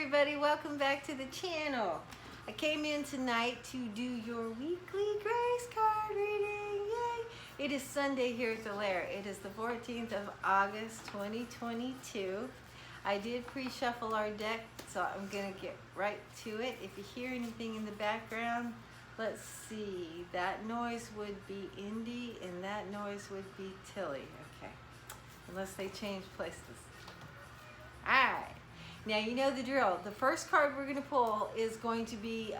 everybody, welcome back to the channel. I came in tonight to do your weekly grace card reading. Yay! It is Sunday here at the Lair. It is the 14th of August 2022. I did pre-shuffle our deck, so I'm gonna get right to it. If you hear anything in the background, let's see, that noise would be Indy and that noise would be Tilly. Okay, unless they change places. All right. Now you know the drill. The first card we're going to pull is going to be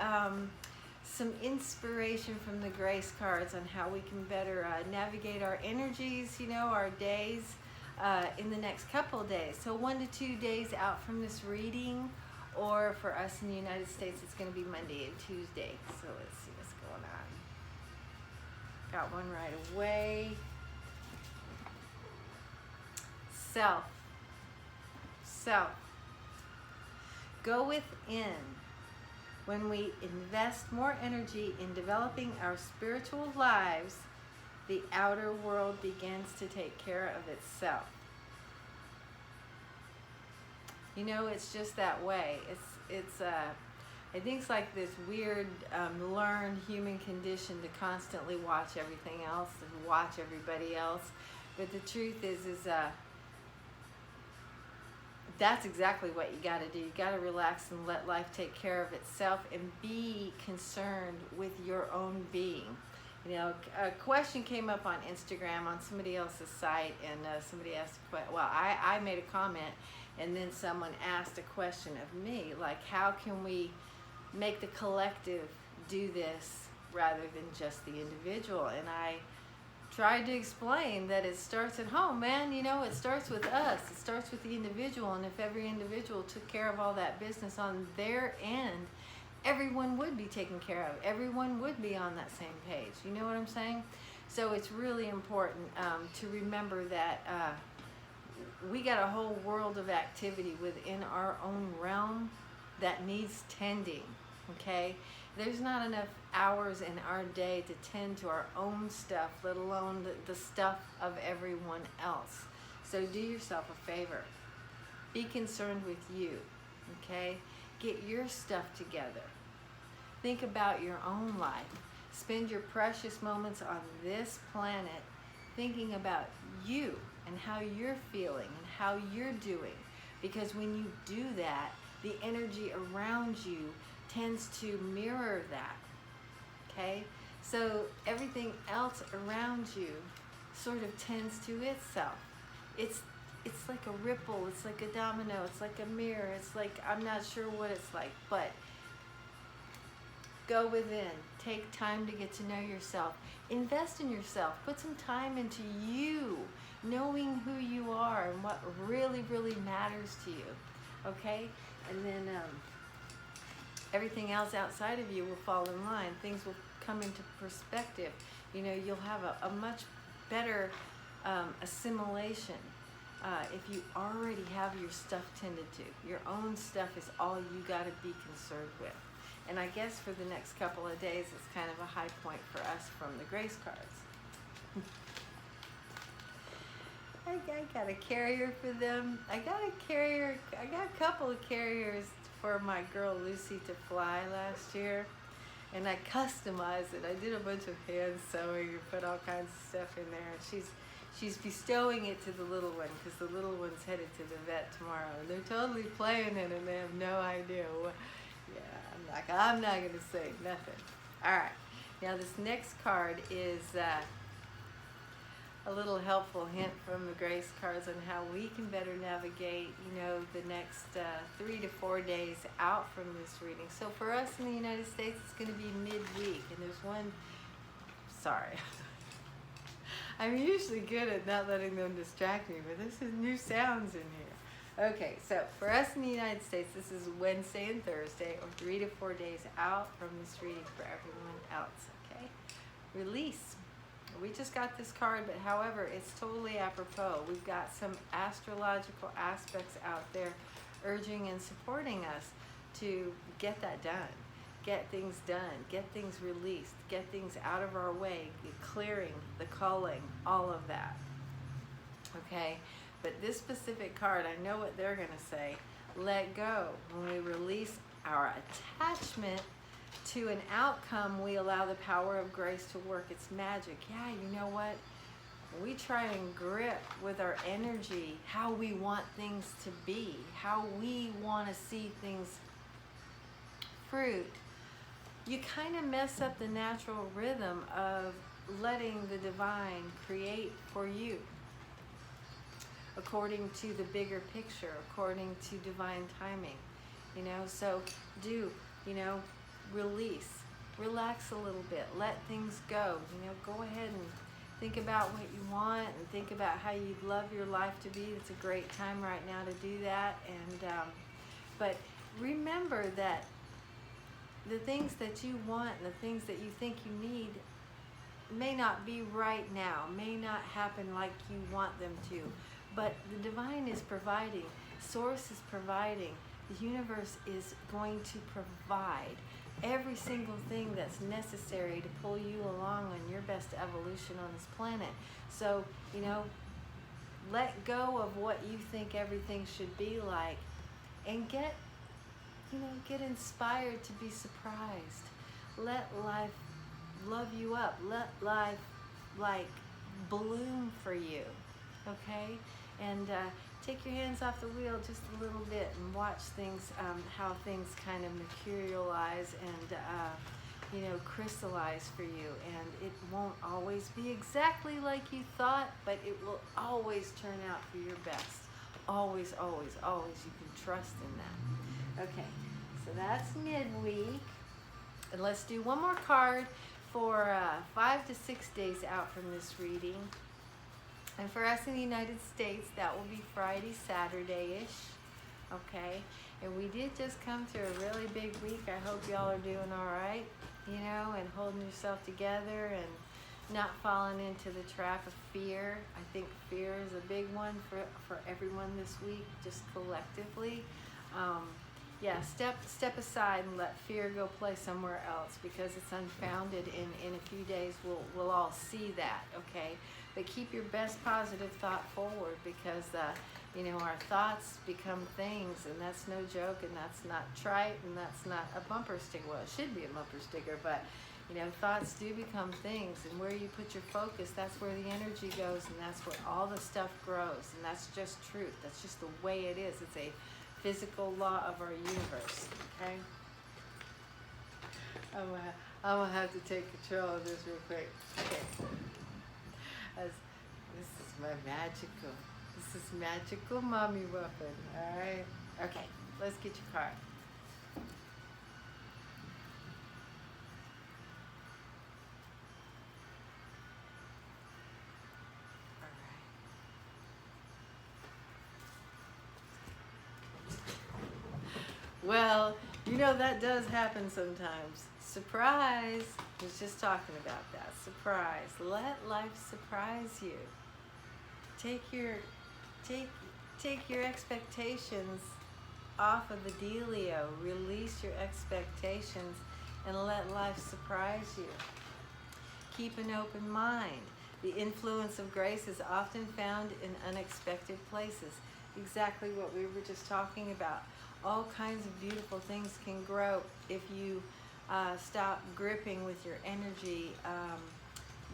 some inspiration from the grace cards on how we can better navigate our energies, you know, our days in the next couple of days. So 1 to 2 days out from this reading, or for us in the United States, it's going to be Monday and Tuesday. So let's see what's going on. Got one right away. Self. Go within. When we invest more energy in developing our spiritual lives, the outer world begins to take care of itself. You know, it's just that way. I think it's like this weird learned human condition to constantly watch everything else and watch everybody else. But the truth is that's exactly what you got to do. You got to relax and let life take care of itself and be concerned with your own being. You know, a question came up on Instagram on somebody else's site, and somebody asked, well, I made a comment, and then someone asked a question of me, like, how can we make the collective do this rather than just the individual? And I tried to explain that it starts at home, man. You know, it starts with us. It starts with the individual, and if every individual took care of all that business on their end, everyone would be taken care of. Everyone would be on that same page. You know what I'm saying? So it's really important to remember that we got a whole world of activity within our own realm that needs tending, okay? There's not enough hours in our day to tend to our own stuff, let alone the stuff of everyone else. So do yourself a favor. Be concerned with you, okay? Get your stuff together. Think about your own life. Spend your precious moments on this planet thinking about you and how you're feeling and how you're doing. Because when you do that, the energy around you tends to mirror that, okay? So everything else around you sort of tends to itself. It's like a ripple, it's like a domino, it's like a mirror, it's like, I'm not sure what it's like, but go within, take time to get to know yourself, invest in yourself, put some time into you, knowing who you are and what really, really matters to you, okay? And then everything else outside of you will fall in line. Things will come into perspective. You know, you'll have a much better assimilation if you already have your stuff tended to. Your own stuff is all you got to be concerned with. And I guess for the next couple of days, it's kind of a high point for us from the grace cards. I got a carrier for them. I got a couple of carriers for my girl Lucy to fly last year, and I customized it. I did a bunch of hand sewing and put all kinds of stuff in there, and she's bestowing it to the little one because the little one's headed to the vet tomorrow, and they're totally playing it and they have no idea what. Yeah, I'm not gonna say nothing. All right, now this next card is a little helpful hint from the grace cards on how we can better navigate, you know, the next 3 to 4 days out from this reading. So for us in the United States, it's going to be midweek, and there's one, sorry. I'm usually good at not letting them distract me, but this is new sounds in here. Okay, so for us in the United States, this is Wednesday and Thursday, or 3 to 4 days out from this reading for everyone else, okay? Release. We just got this card, but however, it's totally apropos. We've got some astrological aspects out there urging and supporting us to get that done, get things done, get things released, get things out of our way, the clearing, the culling, all of that, okay? But this specific card, I know what they're going to say. let go. When we release our attachment to an outcome, we allow the power of grace to work its magic. Yeah, you know what? We try and grip with our energy how we want things to be, how we want to see things fruit. You kind of mess up the natural rhythm of letting the divine create for you according to the bigger picture, according to divine timing. You know, so release, relax a little bit, let things go. You know, go ahead and think about what you want and think about how you'd love your life to be. It's a great time right now to do that. And but remember that the things that you want and the things that you think you need may not be right now, may not happen like you want them to, but the divine is providing, source is providing, the universe is going to provide every single thing that's necessary to pull you along on your best evolution on this planet. So, you know, let go of what you think everything should be like and get inspired to be surprised. Let life love you up. Let life like bloom for you, okay? And take your hands off the wheel just a little bit and watch things, how things kind of materialize and crystallize for you. And it won't always be exactly like you thought, but it will always turn out for your best. Always, always, always. You can trust in that. Okay, so that's midweek. And let's do one more card for 5 to 6 days out from this reading. And for us in the United States, that will be Friday, Saturday-ish. Okay? And we did just come through a really big week. I hope y'all are doing all right, and holding yourself together and not falling into the trap of fear. I think fear is a big one for everyone this week, just collectively. Step aside and let fear go play somewhere else because it's unfounded. In a few days, we'll all see that, okay? But keep your best positive thought forward because, our thoughts become things, and that's no joke, and that's not trite, and that's not a bumper sticker. Well, it should be a bumper sticker, but, thoughts do become things, and where you put your focus, that's where the energy goes, and that's where all the stuff grows, and that's just truth. That's just the way it is. It's a physical law of our universe, okay? I'm gonna have to take control of this real quick. Okay. This is magical mommy weapon, all right? Okay, let's get your card. Well, that does happen sometimes. Surprise! I was just talking about that. Surprise. Let life surprise you. Take your expectations off of the dealio. Release your expectations and let life surprise you. Keep an open mind. The influence of grace is often found in unexpected places. Exactly what we were just talking about. All kinds of beautiful things can grow if you stop gripping with your energy,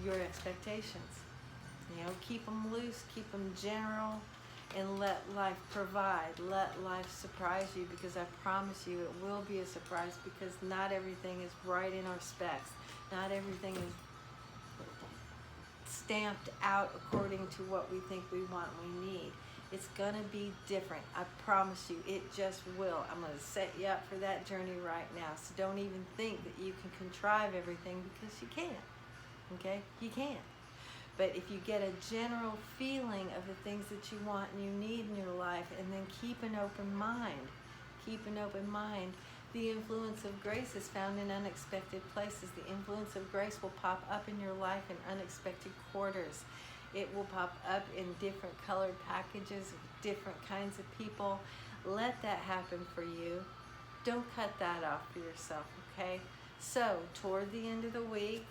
your expectations. Keep them loose, keep them general, and let life provide. Let life surprise you because I promise you it will be a surprise because not everything is right in our specs. Not everything is stamped out according to what we think we want and we need. It's going to be different. I promise you, it just will. I'm going to set you up for that journey right now. So don't even think that you can contrive everything because you can't. Okay? You can't. But if you get a general feeling of the things that you want and you need in your life, and then keep an open mind. Keep an open mind. The influence of grace is found in unexpected places. The influence of grace will pop up in your life in unexpected quarters. It will pop up in different colored packages with different kinds of people. Let that happen for you. Don't cut that off for yourself, okay? So, toward the end of the week,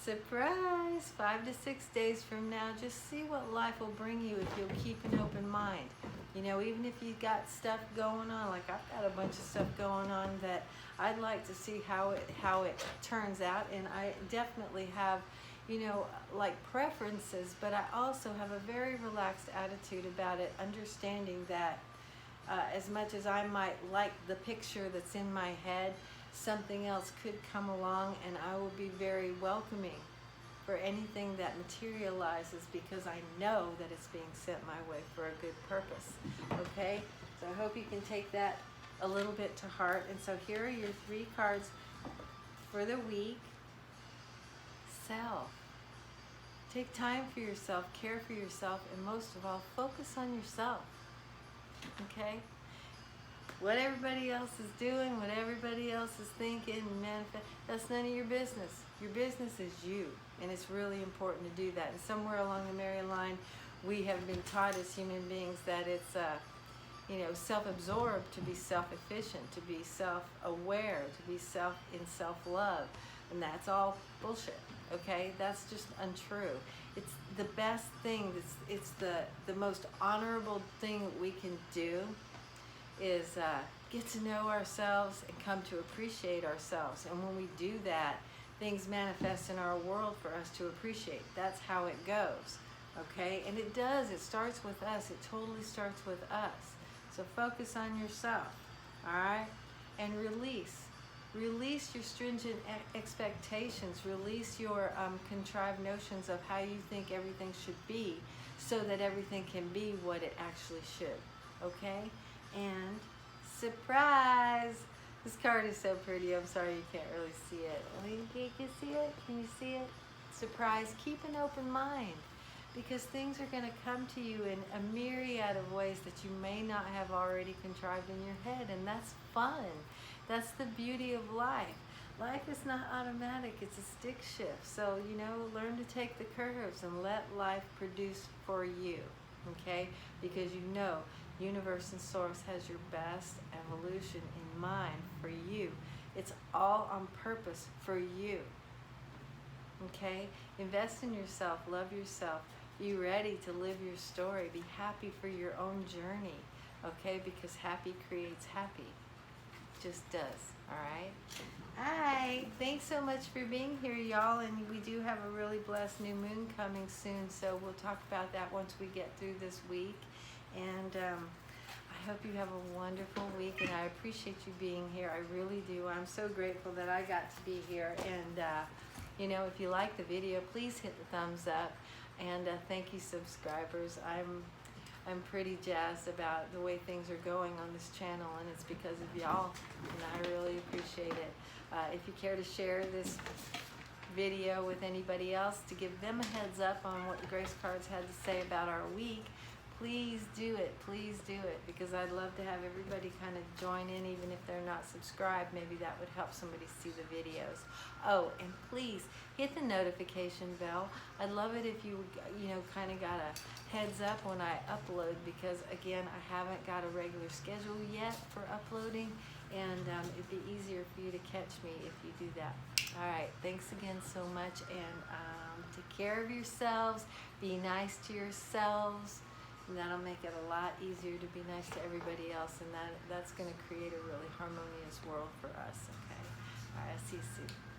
surprise, 5 to 6 days from now, just see what life will bring you if you'll keep an open mind. You know, even if you got stuff going on, like I've got a bunch of stuff going on that I'd like to see how it turns out, and I definitely have, you know, like preferences, but I also have a very relaxed attitude about it, understanding that as much as I might like the picture that's in my head, something else could come along, and I will be very welcoming for anything that materializes, because I know that it's being sent my way for a good purpose. Okay, so I hope you can take that a little bit to heart. And so here are your 3 cards for the week. Self. Take time for yourself, care for yourself, and most of all, focus on yourself. Okay? What everybody else is doing, what everybody else is thinking, that's none of your business. Your business is you, and it's really important to do that. And somewhere along the Mary line, we have been taught as human beings that it's you know, self-absorbed to be self-efficient, to be self-aware, to be in self-love, and that's all bullshit. Okay, that's just untrue. It's the best thing. It's the most honorable thing that we can do is get to know ourselves and come to appreciate ourselves. And when we do that, things manifest in our world for us to appreciate. That's how it goes. Okay, and it does. It starts with us. It totally starts with us. So focus on yourself. All right, and release. Release your stringent expectations. Release your contrived notions of how you think everything should be, so that everything can be what it actually should. Okay? And surprise! This card is so pretty. I'm sorry you can't really see it. You can see it? Can you see it? Surprise. Keep an open mind, because things are going to come to you in a myriad of ways that you may not have already contrived in your head, and that's fun. That's the beauty of life. Life is not automatic, it's a stick shift. So, you know, learn to take the curves and let life produce for you, okay? Because you know, universe and source has your best evolution in mind for you. It's all on purpose for you, okay? Invest in yourself, love yourself, be ready to live your story, be happy for your own journey, okay? Because happy creates happy. Just does. All right. Hi. Thanks so much for being here, y'all. And we do have a really blessed new moon coming soon, so we'll talk about that once we get through this week. And I hope you have a wonderful week, and I appreciate you being here. I really do. I'm so grateful that I got to be here. And you know, if you like the video, please hit the thumbs up. And thank you, subscribers. I'm pretty jazzed about the way things are going on this channel, and it's because of y'all, and I really appreciate it. If you care to share this video with anybody else to give them a heads up on what the Grace Cards had to say about our week, please do it. Please do it, because I'd love to have everybody kind of join in, even if they're not subscribed. Maybe that would help somebody see the videos. Oh, and please hit the notification bell. I'd love it if you know, kind of got a heads up when I upload, because again, I haven't got a regular schedule yet for uploading, and it'd be easier for you to catch me if you do that. All right, thanks again so much, and take care of yourselves, be nice to yourselves, and that'll make it a lot easier to be nice to everybody else, and that's going to create a really harmonious world for us. Okay, all right, I'll see you soon.